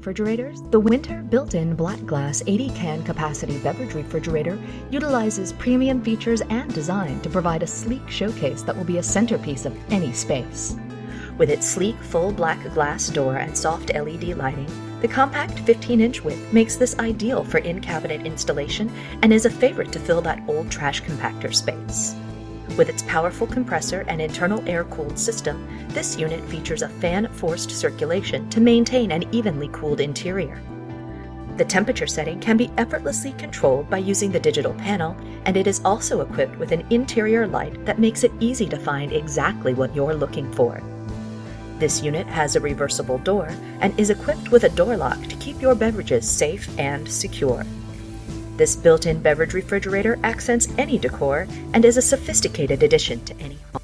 refrigerators, the winter built-in black glass 80-can capacity beverage refrigerator utilizes premium features and design to provide a sleek showcase that will be a centerpiece of any space. With its sleek full black glass door and soft LED lighting, the compact 15-inch width makes this ideal for in-cabinet installation and is a favorite to fill that old trash compactor space. With its powerful compressor and internal air-cooled system, this unit features a fan-forced circulation to maintain an evenly cooled interior. The temperature setting can be effortlessly controlled by using the digital panel, and it is also equipped with an interior light that makes it easy to find exactly what you're looking for. This unit has a reversible door and is equipped with a door lock to keep your beverages safe and secure. This built-in beverage refrigerator accents any decor and is a sophisticated addition to any home.